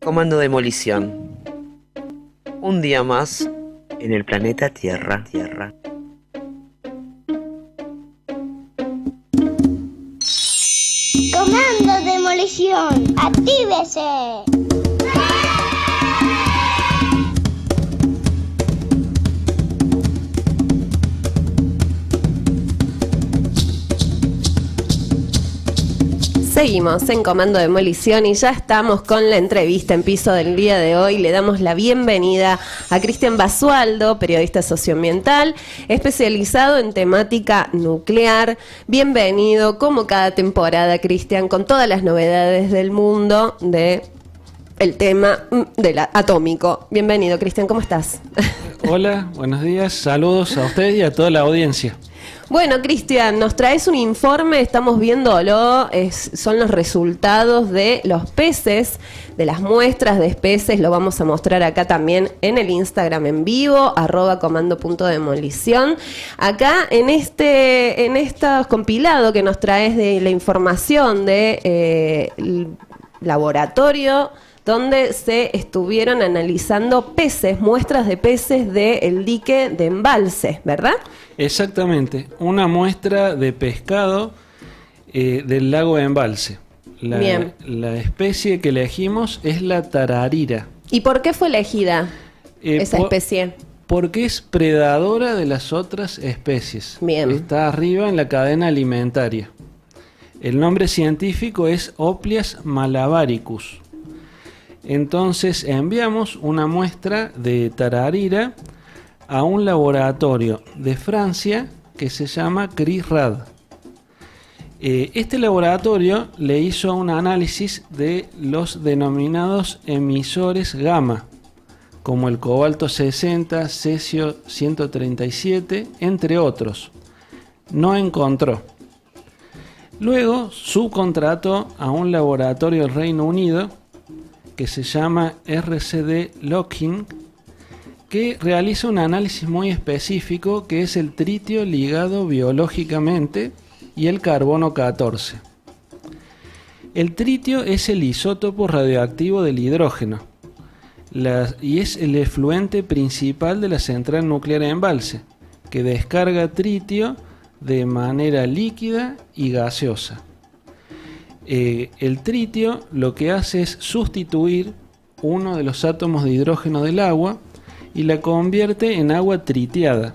Comando Demolición. Un día más en el planeta Tierra. Comando Demolición, actívese. Seguimos en Comando Demolición y ya estamos con la entrevista en piso del día de hoy. Le damos la bienvenida a Cristian Basualdo, periodista socioambiental, especializado en temática nuclear. Bienvenido, como cada temporada, Cristian, con todas las novedades del mundo de el tema atómico. Bienvenido, Cristian, ¿cómo estás? Hola, buenos días, saludos a ustedes y a toda la audiencia. Bueno, Cristian, nos traes un informe, estamos viéndolo, son los resultados de los peces, de las muestras de peces, lo vamos a mostrar acá también en el Instagram en vivo, @comando.demolición. Acá en este compilado que nos traes de la información de laboratorio, donde se estuvieron analizando peces, muestras de peces del dique de embalse, ¿verdad? Exactamente, una muestra de pescado del lago de embalse. La especie que elegimos es la tararira. ¿Y por qué fue elegida esa especie? Porque es predadora de las otras especies. Bien. Está arriba en la cadena alimentaria. El nombre científico es Oplias malabaricus. Entonces enviamos una muestra de tararira a un laboratorio de Francia que se llama CRIRAD. Este laboratorio le hizo un análisis de los denominados emisores gamma, como el cobalto 60, cesio 137, entre otros. No encontró. Luego subcontrató a un laboratorio del Reino Unido que se llama RCD Lockheed, que realiza un análisis muy específico que es el tritio ligado biológicamente y el carbono 14. El tritio es el isótopo radioactivo del hidrógeno y es el efluente principal de la central nuclear de embalse, que descarga tritio de manera líquida y gaseosa. El tritio lo que hace es sustituir uno de los átomos de hidrógeno del agua y la convierte en agua tritiada,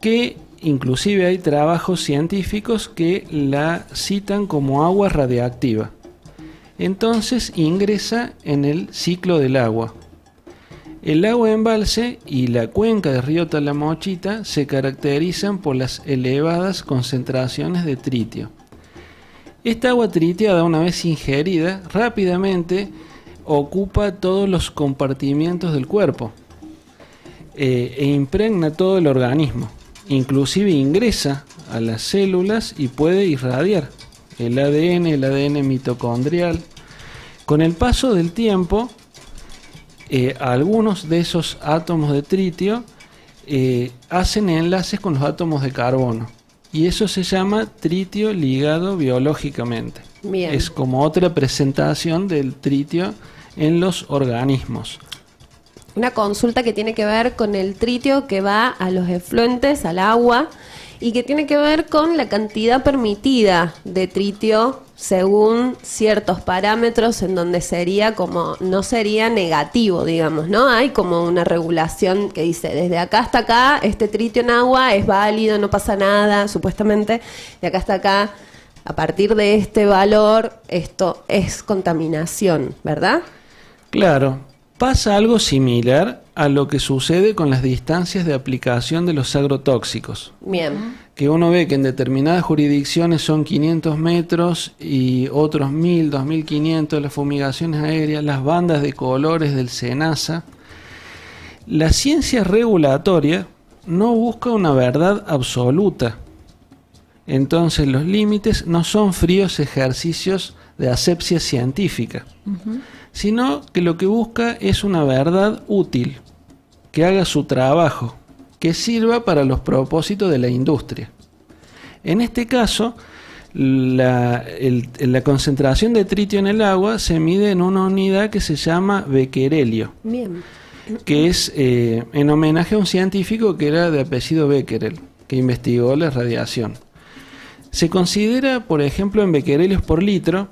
que inclusive hay trabajos científicos que la citan como agua radiactiva. Entonces ingresa en el ciclo del agua. El agua de embalse y la cuenca del río Talamochita se caracterizan por las elevadas concentraciones de tritio. Esta agua tritiada, una vez ingerida, rápidamente ocupa todos los compartimientos del cuerpo e impregna todo el organismo. Inclusive ingresa a las células y puede irradiar el ADN mitocondrial. Con el paso del tiempo, algunos de esos átomos de tritio hacen enlaces con los átomos de carbono. Y eso se llama tritio ligado biológicamente. Bien. Es como otra presentación del tritio en los organismos. Una consulta que tiene que ver con el tritio que va a los efluentes, al agua, y que tiene que ver con la cantidad permitida de tritio según ciertos parámetros en donde sería como, no sería negativo, digamos, ¿no? Hay como una regulación que dice, desde acá hasta acá, este tritio en agua es válido, no pasa nada, supuestamente, de acá hasta acá, a partir de este valor, esto es contaminación, ¿verdad? Claro, pasa algo similar a lo que sucede con las distancias de aplicación de los agrotóxicos. Bien. Que uno ve que en determinadas jurisdicciones son 500 metros y otros 1000, 2500, las fumigaciones aéreas, las bandas de colores del SENASA. La ciencia regulatoria no busca una verdad absoluta. Entonces los límites no son fríos ejercicios de asepsia científica, sino que lo que busca es una verdad útil, que haga su trabajo, que sirva para los propósitos de la industria. En este caso, la concentración de tritio en el agua se mide en una unidad que se llama becquerelio, Bien. que es en homenaje a un científico que era de apellido Becquerel, que investigó la radiación. Se considera, por ejemplo, en becquerelios por litro,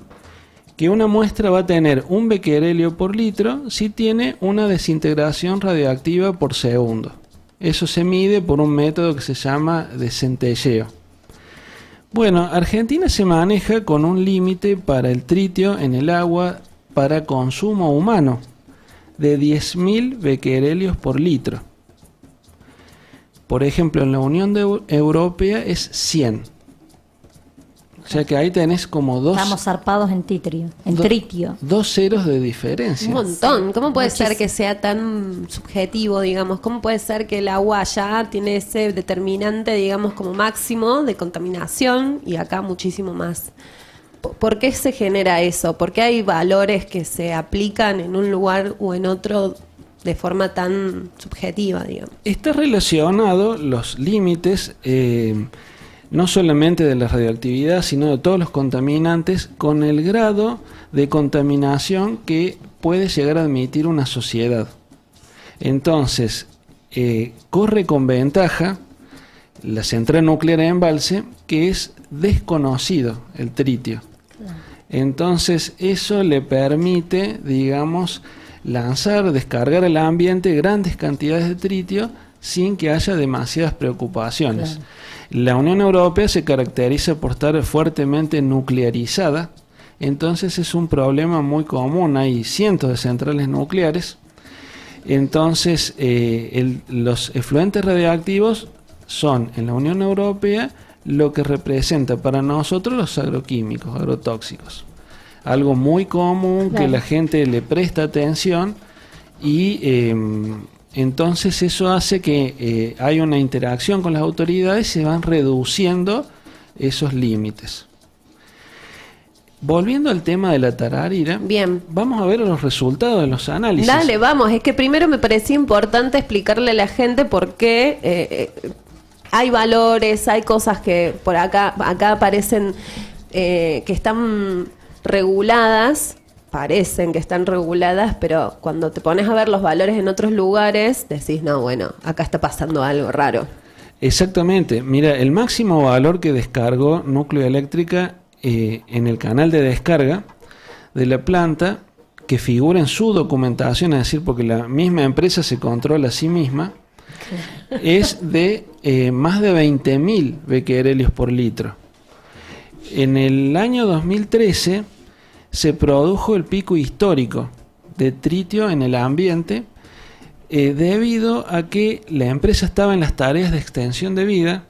que una muestra va a tener un becquerelio por litro si tiene una desintegración radioactiva por segundo. Eso se mide por un método que se llama de centelleo. Bueno, Argentina se maneja con un límite para el tritio en el agua para consumo humano de 10.000 becquerelios por litro. Por ejemplo, en la Unión Europea es 100. O sea que ahí tenés como Estamos zarpados en tritio. Dos ceros de diferencia. Un montón. ¿Cómo puede ser Muchísimo. que sea tan subjetivo, digamos? ¿Cómo puede ser que el agua ya tiene ese determinante, digamos, como máximo de contaminación y acá muchísimo más? ¿Por qué se genera eso? ¿Por qué hay valores que se aplican en un lugar o en otro de forma tan subjetiva, digamos? Está relacionado los límites, no solamente de la radioactividad, sino de todos los contaminantes, con el grado de contaminación que puede llegar a admitir una sociedad. Entonces, corre con ventaja la central nuclear de embalse, que es desconocido el tritio. Entonces, eso le permite, digamos, lanzar, descargar al ambiente grandes cantidades de tritio sin que haya demasiadas preocupaciones. Claro. La Unión Europea se caracteriza por estar fuertemente nuclearizada, entonces es un problema muy común. Hay cientos de centrales nucleares, entonces los efluentes radioactivos son en la Unión Europea lo que representa para nosotros los agroquímicos, agrotóxicos. Algo muy común, Claro. que la gente le presta atención y entonces eso hace que haya una interacción con las autoridades y se van reduciendo esos límites. Volviendo al tema de la tararira, Bien. vamos a ver los resultados de los análisis. Dale, vamos. Es que primero me parecía importante explicarle a la gente por qué hay valores, hay cosas que por acá aparecen que están reguladas, parecen que están reguladas, pero cuando te pones a ver los valores en otros lugares, decís, no, bueno, acá está pasando algo raro. Exactamente. Mira, el máximo valor que descargó Núcleo Eléctrica en el canal de descarga de la planta, que figura en su documentación, es decir, porque la misma empresa se controla a sí misma, es de más de 20.000 becquerelios por litro. En el año 2013 se produjo el pico histórico de tritio en el ambiente debido a que la empresa estaba en las tareas de extensión de vida,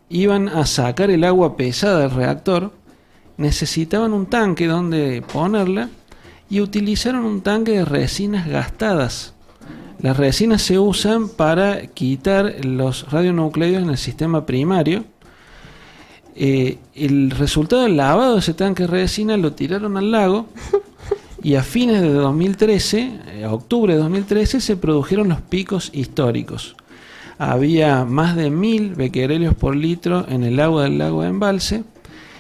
iban a sacar el agua pesada del reactor, necesitaban un tanque donde ponerla y utilizaron un tanque de resinas gastadas. Las resinas se usan para quitar los radionucleidos en el sistema primario. El resultado del lavado de ese tanque de resina lo tiraron al lago y a fines de 2013, a octubre de 2013, se produjeron los picos históricos. Había más de 1.000 becquerelios por litro en el agua del lago de embalse,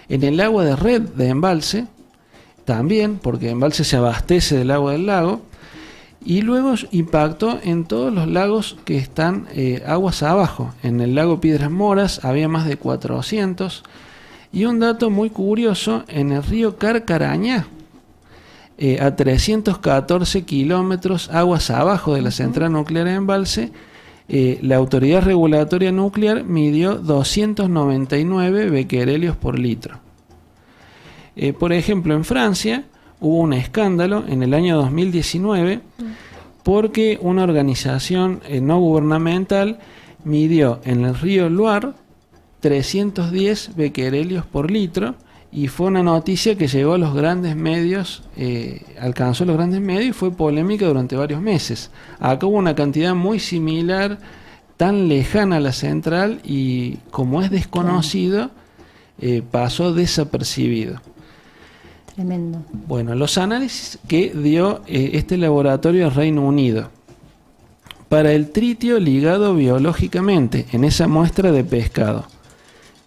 en el agua de red de embalse también, porque embalse se abastece del agua del lago, y luego impactó en todos los lagos que están aguas abajo. En el lago Piedras Moras había más de 400, y un dato muy curioso, en el río Carcarañá, a 314 kilómetros aguas abajo de la central nuclear de embalse, la autoridad regulatoria nuclear midió 299 becquerelios por litro. Por ejemplo, en Francia hubo un escándalo en el año 2019 porque una organización no gubernamental midió en el río Loire 310 becquerelios por litro, y fue una noticia que llegó a los grandes medios, alcanzó los grandes medios y fue polémica durante varios meses. Acá hubo una cantidad muy similar, tan lejana a la central, y como es desconocido, pasó desapercibido. Tremendo. Bueno, los análisis que dio este laboratorio del Reino Unido para el tritio ligado biológicamente en esa muestra de pescado,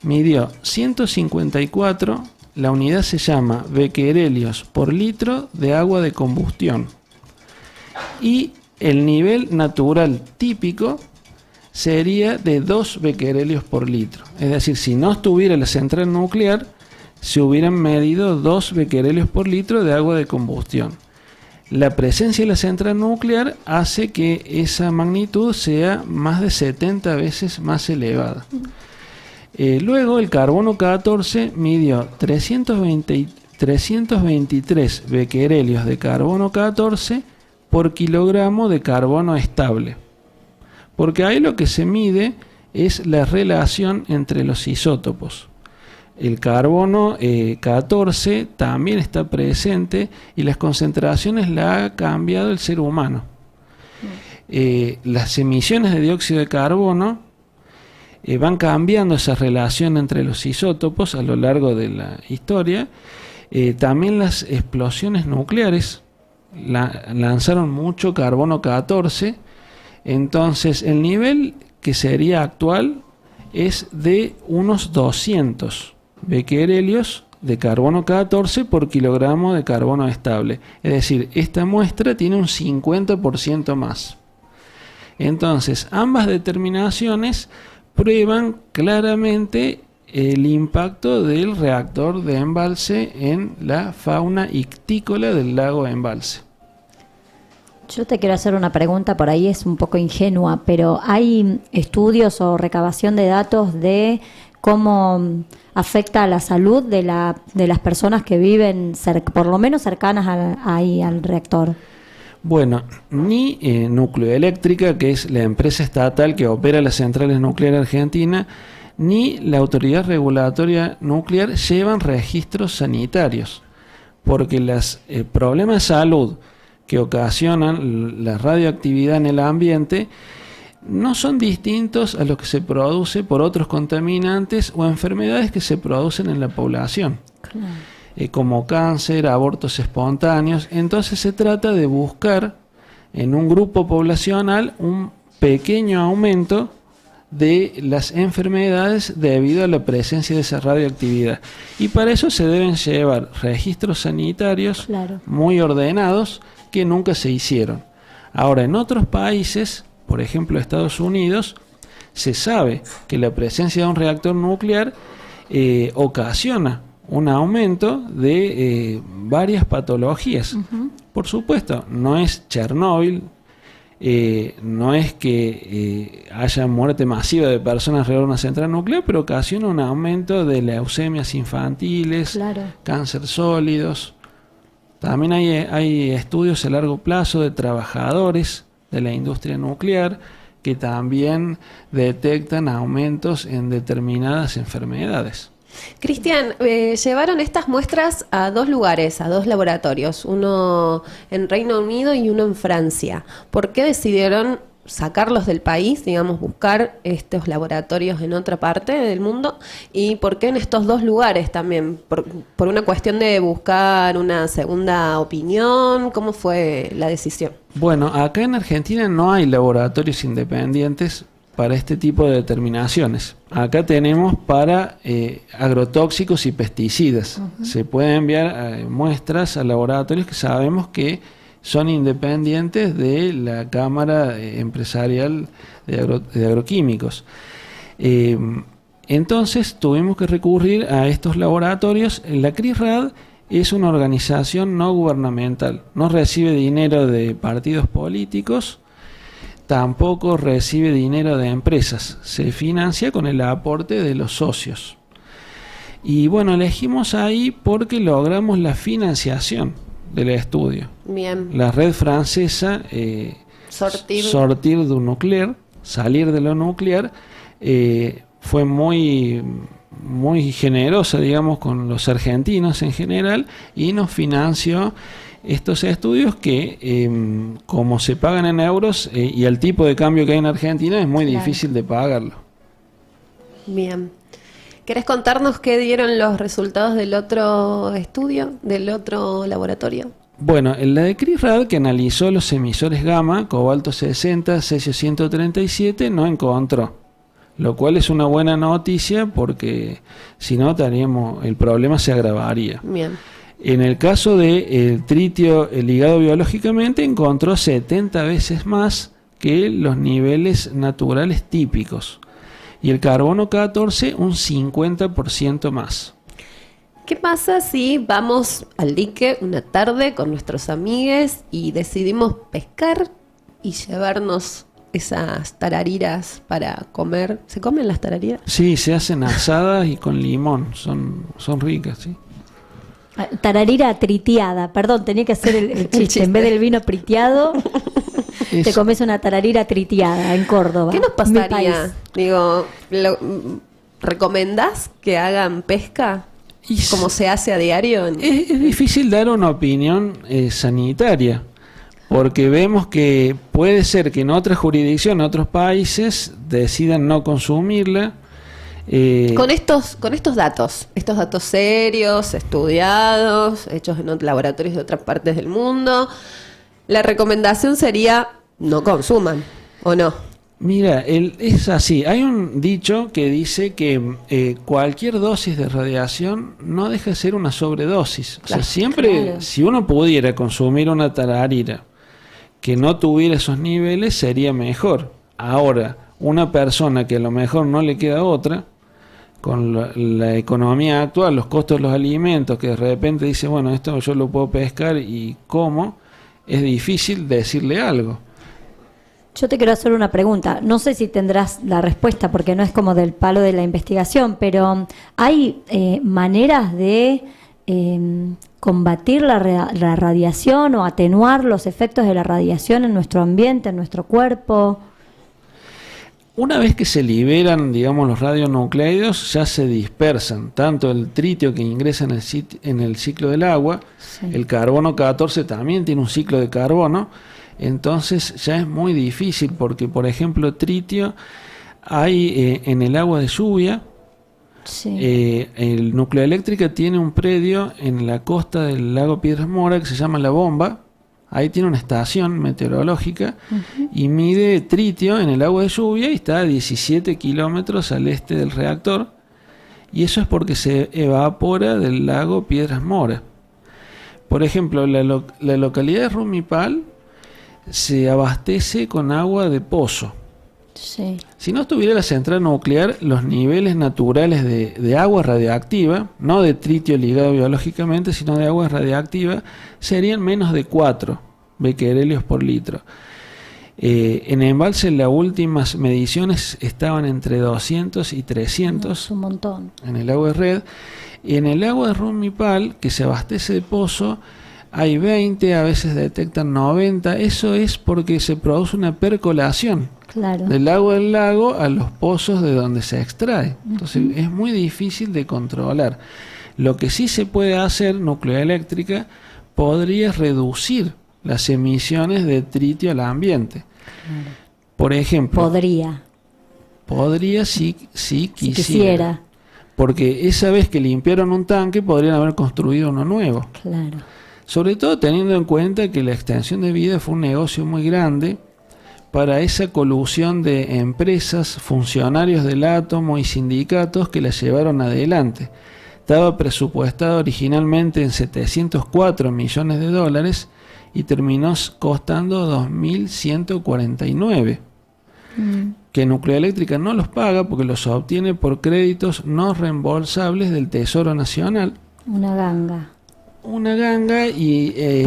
midió 154, la unidad se llama becquerelios por litro de agua de combustión. Y el nivel natural típico sería de 2 becquerelios por litro. Es decir, si no estuviera la central nuclear, se hubieran medido 2 becquerelios por litro de agua de combustión. La presencia de la central nuclear hace que esa magnitud sea más de 70 veces más elevada. Luego el carbono 14 midió 323 becquerelios de carbono 14 por kilogramo de carbono estable. Porque ahí lo que se mide es la relación entre los isótopos. El carbono 14 también está presente y las concentraciones la ha cambiado el ser humano. Las emisiones de dióxido de carbono van cambiando esa relación entre los isótopos a lo largo de la historia. También las explosiones nucleares lanzaron mucho carbono 14. Entonces el nivel que sería actual es de unos 200 becquerelios de carbono 14 por kilogramo de carbono estable. Es decir, esta muestra tiene un 50% más. Entonces, ambas determinaciones prueban claramente el impacto del reactor de embalse en la fauna ictícola del lago de embalse. Yo te quiero hacer una pregunta, por ahí es un poco ingenua, pero ¿hay estudios o recabación de datos de cómo afecta a la salud de las personas que viven por lo menos cercanas al reactor? Bueno, ni Nucleoeléctrica, que es la empresa estatal que opera las centrales nucleares argentinas, ni la Autoridad Regulatoria Nuclear llevan registros sanitarios, porque los problemas de salud que ocasionan la radioactividad en el ambiente no son distintos a los que se produce por otros contaminantes o enfermedades que se producen en la población, como cáncer, abortos espontáneos. Entonces se trata de buscar en un grupo poblacional un pequeño aumento de las enfermedades debido a la presencia de esa radioactividad. Y para eso se deben llevar registros sanitarios muy ordenados que nunca se hicieron. Ahora, en otros países, por ejemplo Estados Unidos, se sabe que la presencia de un reactor nuclear ocasiona un aumento de varias patologías. Por supuesto, no es Chernóbil, no es que haya muerte masiva de personas alrededor de una central nuclear, pero ocasiona un aumento de leucemias infantiles, cáncer sólidos. También hay estudios a largo plazo de trabajadores de la industria nuclear que también detectan aumentos en determinadas enfermedades. Cristian, llevaron estas muestras a 2 lugares, a 2 laboratorios, uno en Reino Unido y uno en Francia. ¿Por qué decidieron sacarlos del país, digamos, buscar estos laboratorios en otra parte del mundo? ¿Y por qué en estos 2 lugares también? ¿Por una cuestión de buscar una segunda opinión? ¿Cómo fue la decisión? Bueno, acá en Argentina no hay laboratorios independientes para este tipo de determinaciones. Acá tenemos para agrotóxicos y pesticidas. Se pueden enviar muestras a laboratorios que sabemos que son independientes de la Cámara Empresarial de Agroquímicos. Entonces tuvimos que recurrir a estos laboratorios. La CRISRAD es una organización no gubernamental, no recibe dinero de partidos políticos, tampoco recibe dinero de empresas, se financia con el aporte de los socios. Y bueno, elegimos ahí porque logramos la financiación del estudio. Bien. La red francesa Sortir du Nucléaire, salir de lo nuclear, fue muy generosa, digamos, con los argentinos en general y nos financió estos estudios que, como se pagan en euros y el tipo de cambio que hay en Argentina, es muy difícil de pagarlo. Bien. ¿Querés contarnos qué dieron los resultados del otro estudio, del otro laboratorio? Bueno, la de CRISRAD, que analizó los emisores gamma, cobalto 60, cesio 137, no encontró lo cual es una buena noticia porque si no el problema se agravaría. Bien. En el caso del tritio ligado biológicamente encontró 70 veces más que los niveles naturales típicos y el carbono 14 un 50% más. ¿Qué pasa si vamos al dique una tarde con nuestros amigues y decidimos pescar y llevarnos esas tarariras para comer? ¿Se comen las tarariras? Sí, se hacen asadas y con limón, son ricas, sí. Tararira tritiada, perdón, tenía que hacer el chiste. En vez del vino priteado, te comes una tararira tritiada en Córdoba. ¿Qué nos mi pasaría? país. Digo, ¿recomendás que hagan pesca? ¿Como se hace a diario? Es difícil dar una opinión sanitaria, porque vemos que puede ser que en otras jurisdicciones, en otros países, decidan no consumirla. Con estos datos serios, estudiados, hechos en laboratorios de otras partes del mundo, la recomendación sería no consuman, ¿o no? Mira, es así. Hay un dicho que dice que cualquier dosis de radiación no deja de ser una sobredosis. O sea, siempre, si uno pudiera consumir una tararira que no tuviera esos niveles, sería mejor. Ahora, una persona que a lo mejor no le queda otra, con la economía actual, los costos de los alimentos, que de repente dice, bueno, esto yo lo puedo pescar y como, es difícil decirle algo. Yo te quiero hacer una pregunta. No sé si tendrás la respuesta porque no es como del palo de la investigación, pero ¿hay maneras de combatir la radiación o atenuar los efectos de la radiación en nuestro ambiente, en nuestro cuerpo? Una vez que se liberan, digamos, los radionucleidos, ya se dispersan tanto el tritio que ingresa en el ciclo del agua, sí. El carbono 14 también tiene un ciclo de carbono. Entonces ya es muy difícil porque, por ejemplo, tritio hay en el agua de lluvia. Sí. El Nucleoeléctrica tiene un predio en la costa del lago Piedras Mora que se llama La Bomba. Ahí tiene una estación meteorológica y mide tritio en el agua de lluvia y está a 17 kilómetros al este del reactor. Y eso es porque se evapora del lago Piedras Mora. Por ejemplo, la localidad de Rumipal se abastece con agua de pozo. Sí. Si no estuviera la central nuclear, los niveles naturales de agua radioactiva, no de tritio ligado biológicamente, sino de agua radioactiva, serían menos de 4 becquerelios por litro. En embalse las últimas mediciones estaban entre 200 y 300. Es un montón. En el agua de red. Y en el agua de Rumipal, que se abastece de pozo, hay 20, a veces detectan 90. Eso es porque se produce una percolación del agua del lago a los pozos de donde se extrae. Entonces es muy difícil de controlar. Lo que sí se puede hacer, Nucleoeléctrica, podría reducir las emisiones de tritio al ambiente. Por ejemplo, podría si quisiera. Porque esa vez que limpiaron un tanque, podrían haber construido uno nuevo. Claro. Sobre todo teniendo en cuenta que la extensión de vida fue un negocio muy grande para esa colusión de empresas, funcionarios del átomo y sindicatos que la llevaron adelante. Estaba presupuestado originalmente en 704 millones de dólares y terminó costando 2.149. Que Nucleoeléctrica no los paga porque los obtiene por créditos no reembolsables del Tesoro Nacional. Una ganga y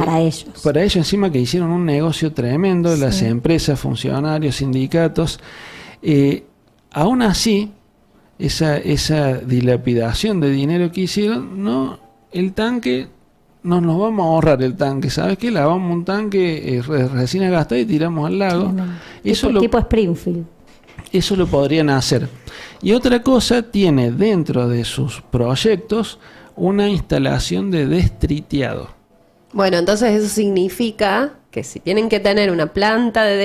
para ellos encima que hicieron un negocio tremendo, sí. Las empresas, funcionarios, sindicatos, aún así esa dilapidación de dinero que hicieron, no, el tanque nos vamos a ahorrar el tanque, ¿sabes qué? Lavamos un tanque recién gastado y tiramos al lago. Tipo Springfield. Eso lo podrían hacer. Y otra cosa, tiene dentro de sus proyectos una instalación de destritiado. Bueno, entonces eso significa que si tienen que tener una planta de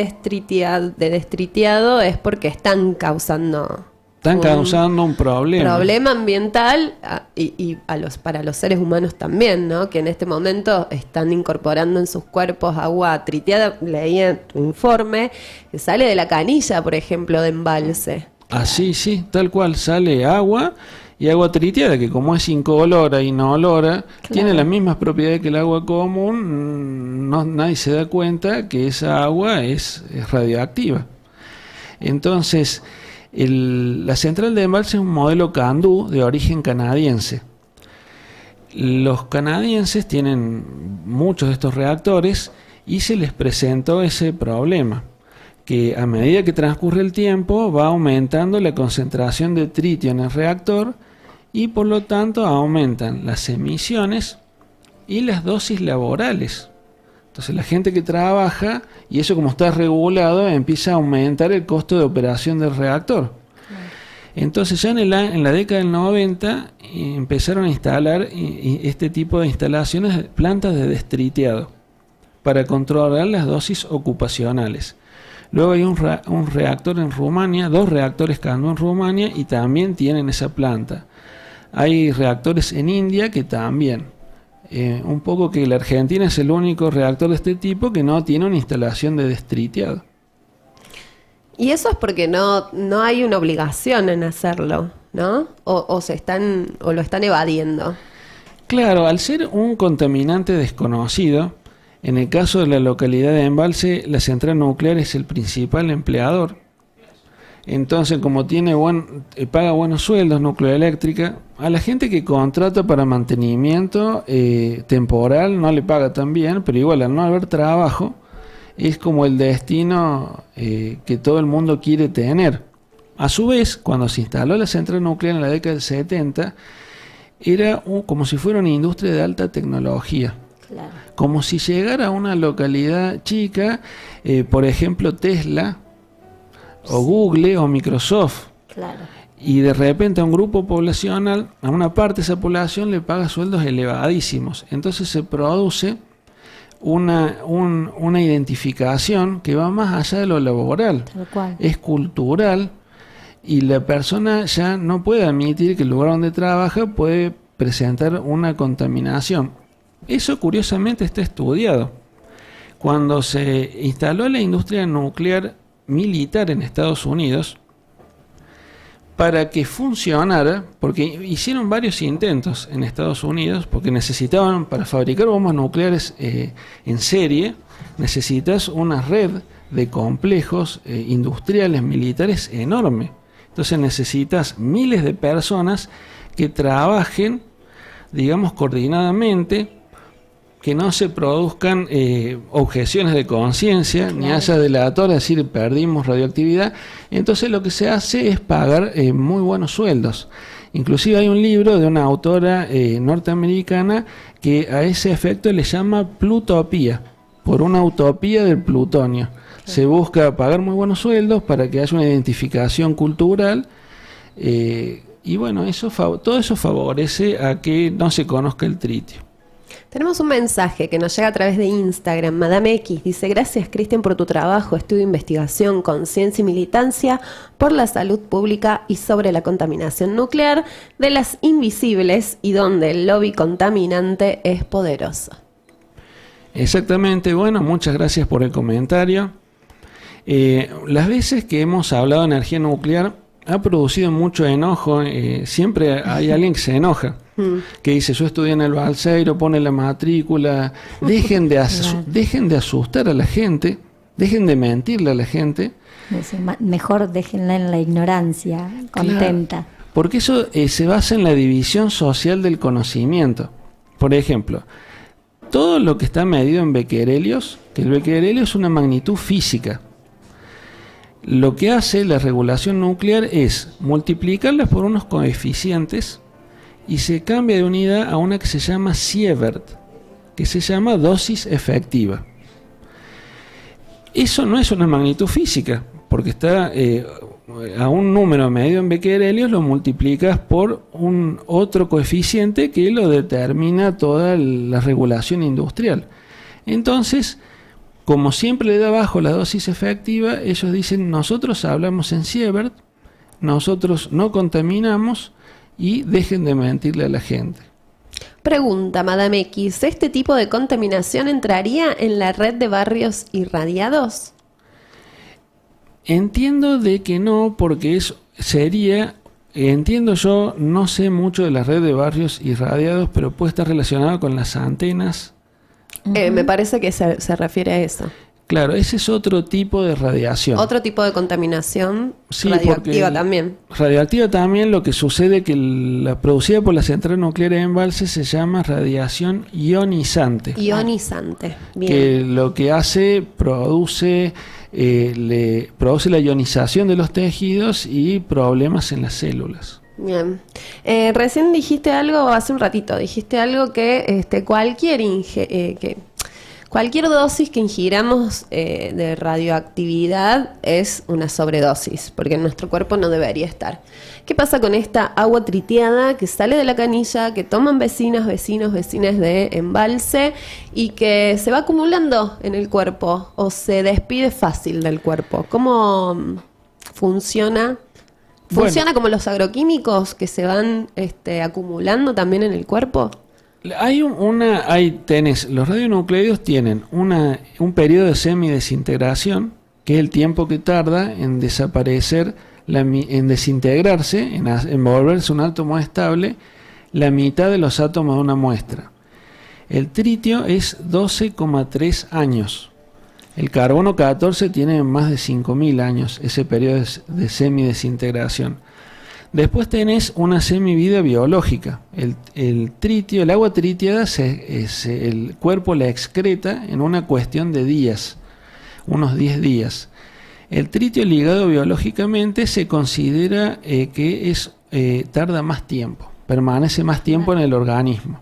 destritiado es porque están causando un problema ambiental y para los seres humanos también, ¿no? Que en este momento están incorporando en sus cuerpos agua tritiada. Leí en tu informe que sale de la canilla, por ejemplo, de embalse. Así, sí, tal cual, sale agua y agua triteada, que como es incolora, inolora, tiene las mismas propiedades que el agua común, nadie se da cuenta que esa agua es radioactiva. Entonces, la central de embalse es un modelo CANDU de origen canadiense. Los canadienses tienen muchos de estos reactores y se les presentó ese problema, que a medida que transcurre el tiempo va aumentando la concentración de tritio en el reactor y por lo tanto aumentan las emisiones y las dosis laborales. Entonces la gente que trabaja, y eso como está regulado, empieza a aumentar el costo de operación del reactor. Entonces ya en la década del 90 empezaron a instalar este tipo de instalaciones, plantas de destriteado, para controlar las dosis ocupacionales. Luego hay un reactor en Rumania, 2 reactores CANDU en Rumania y también tienen esa planta. Hay reactores en India que también. Un poco que la Argentina es el único reactor de este tipo que no tiene una instalación de destriteado. Y eso es porque no hay una obligación en hacerlo, ¿no? O lo están evadiendo. Claro, al ser un contaminante desconocido, en el caso de la localidad de Embalse, la central nuclear es el principal empleador. Entonces, como paga buenos sueldos Nucleoeléctrica, a la gente que contrata para mantenimiento temporal no le paga tan bien, pero igual al no haber trabajo, es como el destino que todo el mundo quiere tener. A su vez, cuando se instaló la central nuclear en la década del 70, era como si fuera una industria de alta tecnología. Claro. Como si llegara a una localidad chica, por ejemplo Tesla, o Google, o Microsoft. Claro. Y de repente a un grupo poblacional, a una parte de esa población le paga sueldos elevadísimos. Entonces se produce una identificación que va más allá de lo laboral. Tal cual. Es cultural y la persona ya no puede admitir que el lugar donde trabaja puede presentar una contaminación. Eso curiosamente está estudiado. Cuando se instaló la industria nuclear militar en Estados Unidos, para que funcionara, porque hicieron varios intentos en Estados Unidos, porque necesitaban, para fabricar bombas nucleares en serie, necesitas una red de complejos industriales militares enorme. Entonces necesitas miles de personas que trabajen, digamos, coordinadamente, que no se produzcan objeciones de conciencia, ni haya delatores, es decir, perdimos radioactividad. Entonces lo que se hace es pagar muy buenos sueldos. Inclusive hay un libro de una autora norteamericana que a ese efecto le llama Plutopía, por una utopía del plutonio. Se busca pagar muy buenos sueldos para que haya una identificación cultural y bueno, todo eso favorece a que no se conozca el tritio. Tenemos un mensaje que nos llega a través de Instagram. Madame X dice: gracias, Cristian, por tu trabajo, estudio, investigación, conciencia y militancia por la salud pública y sobre la contaminación nuclear de las invisibles y donde el lobby contaminante es poderoso. Exactamente, bueno, muchas gracias por el comentario. Las veces que hemos hablado de energía nuclear ha producido mucho enojo, siempre hay alguien que se enoja, que dice: yo estudié en el Balseiro, pone la matrícula, dejen de asustar a la gente, dejen de mentirle a la gente. Mejor déjenla en la ignorancia, contenta. Claro, porque eso se basa en la división social del conocimiento. Por ejemplo, todo lo que está medido en becquerelios, que el becquerelio es una magnitud física. Lo que hace la regulación nuclear es multiplicarlas por unos coeficientes y se cambia de unidad a una que se llama Sievert, que se llama dosis efectiva. Eso no es una magnitud física, porque está a un número medido en becquerelios, lo multiplicas por un otro coeficiente que lo determina toda la regulación industrial. Entonces, como siempre le da bajo la dosis efectiva, ellos dicen: nosotros hablamos en Sievert, nosotros no contaminamos y dejen de mentirle a la gente. Pregunta, Madame X, ¿este tipo de contaminación entraría en la red de barrios irradiados? Entiendo de que no, porque es sería, entiendo yo, no sé mucho de la red de barrios irradiados, pero puede estar relacionado con las antenas. Me parece que se refiere a eso. Claro, ese es otro tipo de radiación. Otro tipo de contaminación Sí, radioactiva porque también. Radioactiva también, lo que sucede que la producida por la central nuclear de Embalse se llama radiación ionizante. Ionizante. Bien. Que lo que hace, le produce la ionización de los tejidos y problemas en las células. Bien. Recién dijiste algo, hace un ratito, dijiste algo que cualquier dosis que ingiramos de radioactividad es una sobredosis, porque en nuestro cuerpo no debería estar. ¿Qué pasa con esta agua triteada que sale de la canilla, que toman vecinas de Embalse y que se va acumulando en el cuerpo o se despide fácil del cuerpo? ¿Cómo funciona? ¿Funciona como los agroquímicos que se van acumulando también en el cuerpo? Los radionucleidos tienen un periodo de semidesintegración, que es el tiempo que tarda en desaparecer, en desintegrarse, en volverse un átomo estable, la mitad de los átomos de una muestra. El tritio es 12,3 años. El carbono 14 tiene más de 5.000 años, ese periodo de semidesintegración. Después tenés una semivida biológica. El tritio, el agua tritiada, el cuerpo la excreta en una cuestión de días, unos 10 días. El tritio ligado biológicamente se considera que tarda más tiempo, permanece más tiempo en el organismo.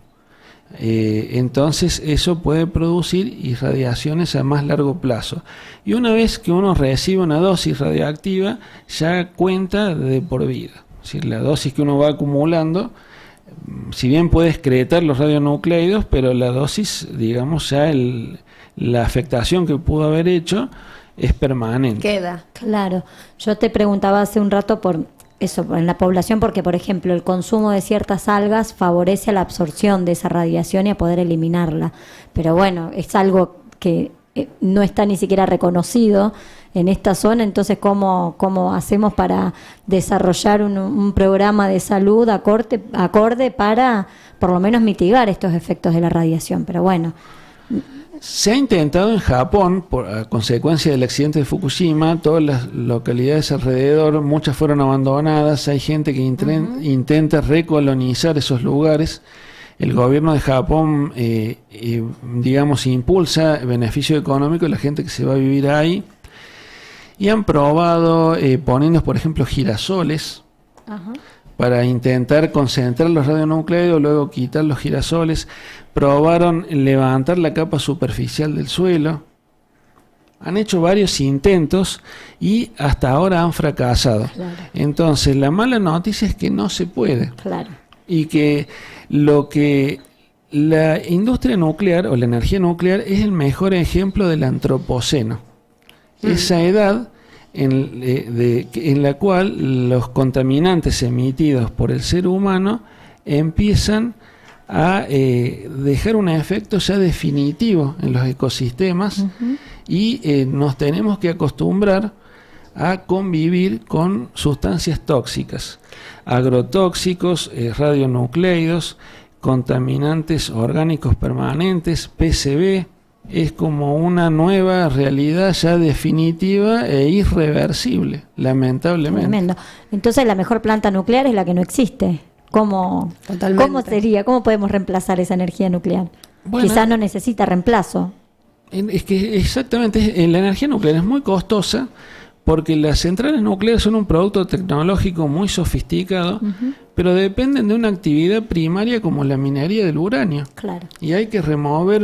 Entonces eso puede producir irradiaciones a más largo plazo. Y una vez que uno recibe una dosis radioactiva, ya cuenta de por vida. Es decir, la dosis que uno va acumulando, si bien puede excretar los radionucleidos, pero la dosis, digamos, ya la afectación que pudo haber hecho es permanente. Queda. Claro. Yo te preguntaba hace un rato por eso, en la población, porque, por ejemplo, el consumo de ciertas algas favorece a la absorción de esa radiación y a poder eliminarla. Pero bueno, es algo que no está ni siquiera reconocido en esta zona, entonces ¿cómo hacemos para desarrollar un programa de salud acorde para por lo menos mitigar estos efectos de la radiación? Pero bueno. Se ha intentado en Japón, a consecuencia del accidente de Fukushima, todas las localidades alrededor, muchas fueron abandonadas, hay gente que intenta recolonizar esos lugares. El gobierno de Japón, digamos, impulsa el beneficio económico de la gente que se va a vivir ahí. Y han probado poniendo, por ejemplo, girasoles para intentar concentrar los radionucleidos, luego quitar los girasoles. Probaron levantar la capa superficial del suelo. Han hecho varios intentos y hasta ahora han fracasado. Claro. Entonces, la mala noticia es que no se puede. Claro. Y que la industria nuclear o la energía nuclear es el mejor ejemplo del antropoceno. Esa edad en la cual los contaminantes emitidos por el ser humano empiezan a dejar un efecto ya definitivo en los ecosistemas y nos tenemos que acostumbrar a convivir con sustancias tóxicas, agrotóxicos, radionucleidos, contaminantes orgánicos permanentes, PCB. Es como una nueva realidad ya definitiva e irreversible, lamentablemente. Tremendo. Entonces la mejor planta nuclear es la que no existe. ¿Cómo sería? ¿Cómo podemos reemplazar esa energía nuclear? Bueno, quizás no necesita reemplazo. Es que exactamente, la energía nuclear es muy costosa porque las centrales nucleares son un producto tecnológico muy sofisticado, pero dependen de una actividad primaria como la minería del uranio. Claro. Y hay que remover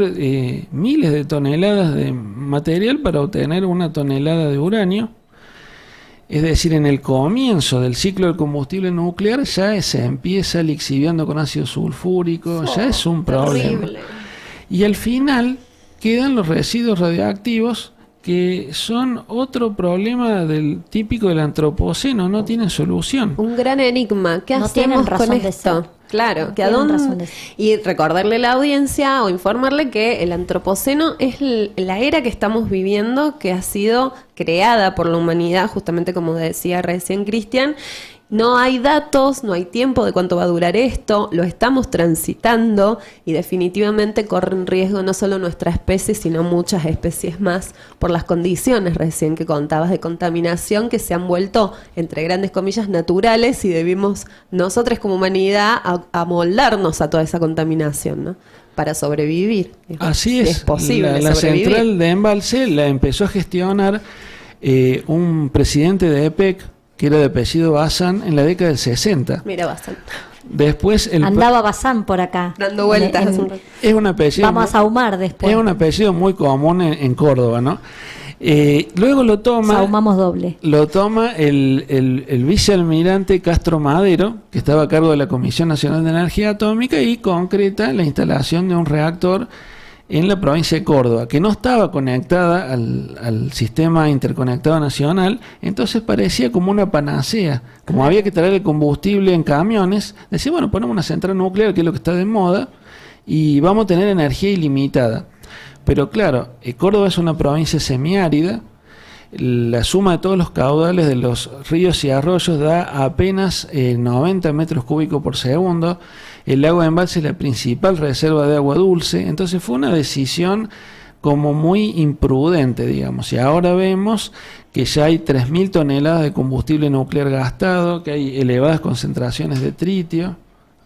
miles de toneladas de material para obtener una tonelada de uranio. Es decir, en el comienzo del ciclo del combustible nuclear ya se empieza lixiviando con ácido sulfúrico, ya es un problema. Terrible. Y al final quedan los residuos radioactivos, que son otro problema típico del antropoceno, no tienen solución. Un gran enigma. ¿Qué No hacemos tienen razón con de esto? ser. Claro, que a Tienen dónde, razones. y recordarle a la audiencia o informarle que el antropoceno es la era que estamos viviendo, que ha sido creada por la humanidad, justamente como decía recién Cristian. No hay datos, no hay tiempo de cuánto va a durar esto, lo estamos transitando y definitivamente corren riesgo no solo nuestra especie, sino muchas especies más por las condiciones recién que contabas de contaminación que se han vuelto, entre grandes comillas, naturales y debimos nosotros como humanidad amoldarnos a toda esa contaminación, ¿no? Para sobrevivir. Así Si es, posible la sobrevivir. central de embalse la empezó a gestionar un presidente de EPEC, que era de apellido Bazán, en la década del 60. Mira, bastante. Después Andaba Bazán por acá. Dando vueltas. es un apellido Vamos a sahumar después. es un apellido muy común en Córdoba, ¿no? Luego lo Sahumamos doble. toma el vicealmirante Castro Madero, que estaba a cargo de la Comisión Nacional de Energía Atómica, y concreta la instalación de un reactor en la provincia de Córdoba, que no estaba conectada al sistema interconectado nacional. Entonces parecía como una panacea. Como había que traer el combustible en camiones, decía, bueno, ponemos una central nuclear, que es lo que está de moda, y vamos a tener energía ilimitada. Pero claro, Córdoba es una provincia semiárida. La suma de todos los caudales de los ríos y arroyos da apenas 90 metros cúbicos por segundo. El lago de embalse es la principal reserva de agua dulce. Entonces fue una decisión como muy imprudente, digamos. Y ahora vemos que ya hay 3.000 toneladas de combustible nuclear gastado, que hay elevadas concentraciones de tritio.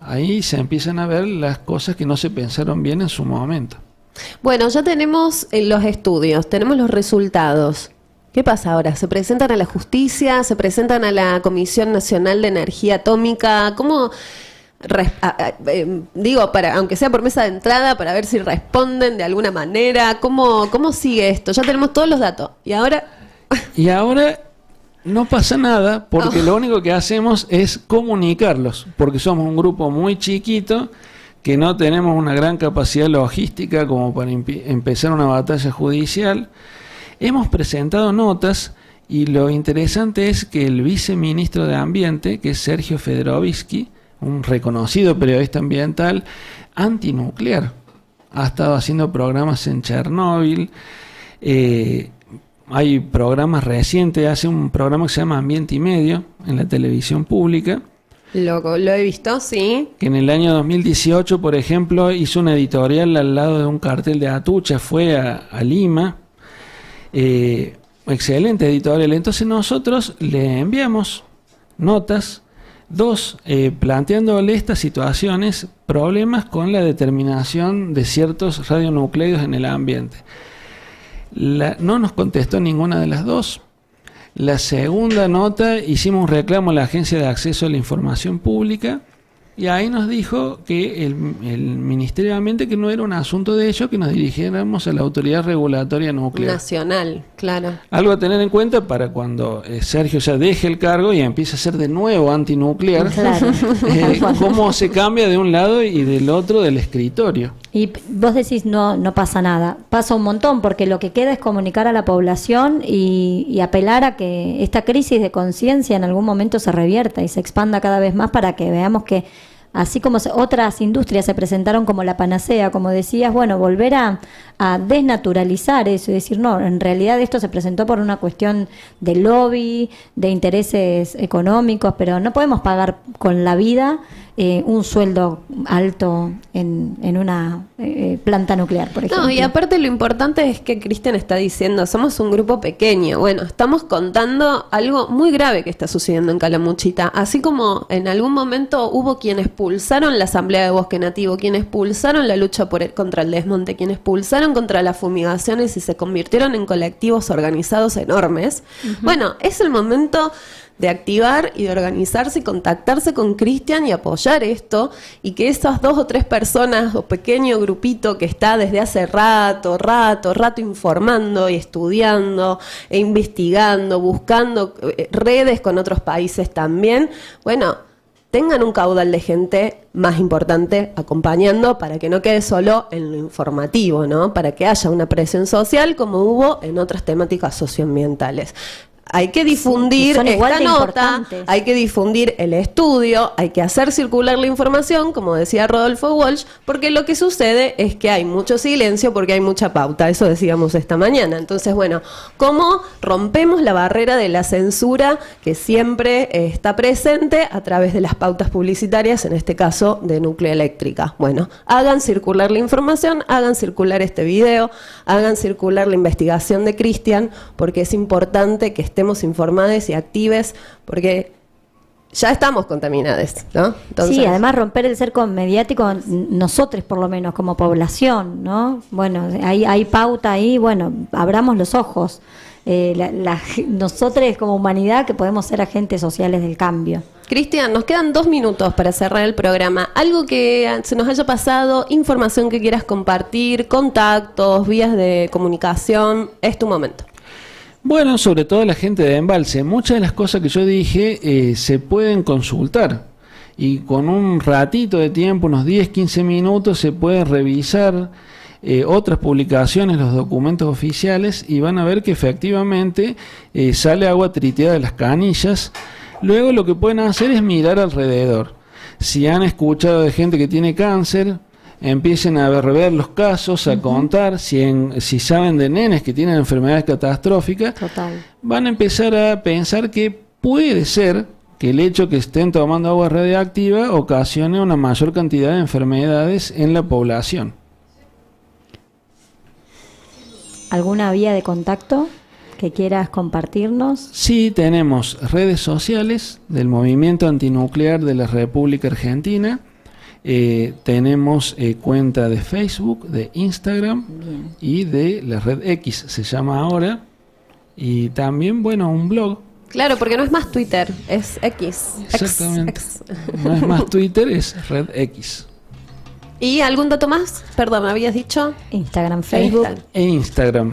Ahí se empiezan a ver las cosas que no se pensaron bien en su momento. Bueno, ya tenemos los estudios, tenemos los resultados. ¿Qué pasa ahora? ¿Se presentan a la justicia? ¿Se presentan a la Comisión Nacional de Energía Atómica? ¿Cómo? Digo, aunque sea por mesa de entrada, para ver si responden de alguna manera. ¿Cómo sigue esto? Ya tenemos todos los datos. ¿Y ahora? Y ahora no pasa nada, porque lo único que hacemos es comunicarlos, porque somos un grupo muy chiquito, que no tenemos una gran capacidad logística como para empezar una batalla judicial. Hemos presentado notas, y lo interesante es que el viceministro de Ambiente, que es Sergio Federovisky, un reconocido periodista ambiental antinuclear, ha estado haciendo programas en Chernóbil. Hay programas recientes, hace un programa que se llama Ambiente y Medio en la televisión pública. Lo he visto, sí. Que en el año 2018, por ejemplo, hizo una editorial al lado de un cartel de Atucha, fue a Lima. Excelente editorial. Entonces nosotros le enviamos notas, planteándole estas situaciones, problemas con la determinación de ciertos radionucleidos en el ambiente. No nos contestó ninguna de las dos. La segunda nota, hicimos un reclamo a la Agencia de Acceso a la Información Pública, y ahí nos dijo que el Ministerio de Ambiente, que no era un asunto de ellos, que nos dirigiéramos a la Autoridad Regulatoria Nuclear. Nacional, claro. Algo a tener en cuenta para cuando Sergio ya deje el cargo y empiece a ser de nuevo antinuclear. Claro. Cómo se cambia de un lado y del otro del escritorio. Y vos decís no pasa nada. Pasa un montón, porque lo que queda es comunicar a la población y apelar a que esta crisis de conciencia en algún momento se revierta y se expanda cada vez más, para que veamos que así como otras industrias se presentaron como la panacea, como decías, bueno, volver a desnaturalizar eso y decir, no, en realidad esto se presentó por una cuestión de lobby, de intereses económicos, pero no podemos pagar con la vida un sueldo alto en una planta nuclear, por ejemplo. No, y aparte lo importante es que Cristian está diciendo, somos un grupo pequeño. Bueno, estamos contando algo muy grave que está sucediendo en Calamuchita. Así como en algún momento hubo quienes pulsaron la Asamblea de Bosque Nativo, quienes pulsaron la lucha contra el desmonte, quienes pulsaron contra las fumigaciones y se convirtieron en colectivos organizados enormes. Bueno, es el momento de activar y de organizarse y contactarse con Cristian y apoyar esto, y que esas 2 o 3 personas o pequeño grupito que está desde hace rato informando y estudiando e investigando, buscando redes con otros países también, bueno, tengan un caudal de gente más importante acompañando, para que no quede solo en lo informativo, ¿no? Para que haya una presión social como hubo en otras temáticas socioambientales. hay que difundir son igual esta de nota, importantes. hay que difundir el estudio, hay que hacer circular la información, como decía Rodolfo Walsh, porque lo que sucede es que hay mucho silencio porque hay mucha pauta, eso decíamos esta mañana. Entonces, bueno, ¿cómo rompemos la barrera de la censura que siempre está presente a través de las pautas publicitarias, en este caso de Núcleo Eléctrica? Bueno, hagan circular la información, hagan circular este video, hagan circular la investigación de Cristian, porque es importante que estemos informados y actives, porque ya estamos contaminados, ¿no? Entonces, sí, además romper el cerco mediático, nosotros por lo menos como población, ¿no? Bueno, hay pauta ahí, bueno, abramos los ojos. Nosotros como humanidad que podemos ser agentes sociales del cambio. Cristian, nos quedan 2 minutos para cerrar el programa. Algo que se nos haya pasado, información que quieras compartir, contactos, vías de comunicación, es tu momento. Bueno, sobre todo la gente de Embalse, muchas de las cosas que yo dije se pueden consultar y con un ratito de tiempo, unos 10, 15 minutos, se pueden revisar otras publicaciones, los documentos oficiales, y van a ver que efectivamente sale agua triteada de las canillas. Luego lo que pueden hacer es mirar alrededor. Si han escuchado de gente que tiene cáncer, empiecen a ver los casos, a contar, si saben de nenes que tienen enfermedades catastróficas, Total. van a empezar a pensar que puede ser que el hecho que estén tomando agua radiactiva ocasione una mayor cantidad de enfermedades en la población. ¿Alguna vía de contacto que quieras compartirnos? Sí, tenemos redes sociales del Movimiento Antinuclear de la República Argentina. Tenemos cuenta de Facebook, de Instagram. Bien. Y de la red X, se llama ahora. Y también, bueno, un blog. Claro, porque no es más Twitter, es X. Exactamente. X. No es más Twitter, es red X. ¿Y algún dato más? Perdón, ¿me habías dicho? Instagram, Facebook. E Instagram.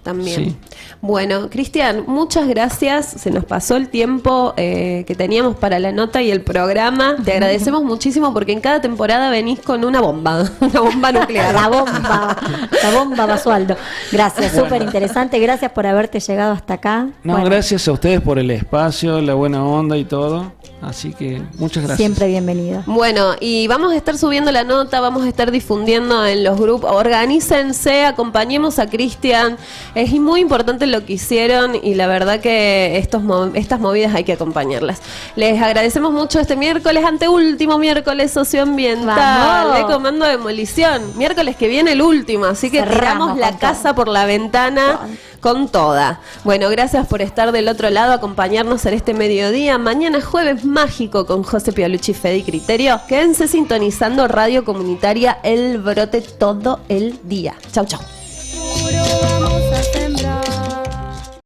También. Sí. Bueno, Cristian, muchas gracias. Se nos pasó el tiempo que teníamos para la nota y el programa. Te agradecemos muchísimo porque en cada temporada venís con una bomba nuclear. La bomba Basualdo. Gracias, súper interesante. Gracias por haberte llegado hasta acá. No, Bueno, gracias a ustedes por el espacio, la buena onda y todo. Así que muchas gracias. siempre bienvenido. Bueno, y vamos a estar subiendo la nota, vamos a estar difundiendo en los grupos. Organícense, acompañemos a Cristian. Es muy importante lo que hicieron y la verdad que estas movidas hay que acompañarlas. Les agradecemos mucho este miércoles, anteúltimo miércoles socioambiental ¡Vamos! de Comando Demolición. Miércoles que viene el último, así que Cerramos tiramos la con casa todo. por la ventana con toda. Bueno, gracias por estar del otro lado, acompañarnos en este mediodía. Mañana jueves mágico con José Piolucci, Fede y Criterio. Quédense sintonizando Radio Comunitaria El Brote todo el día. Chau, chau. Vamos a sembrar.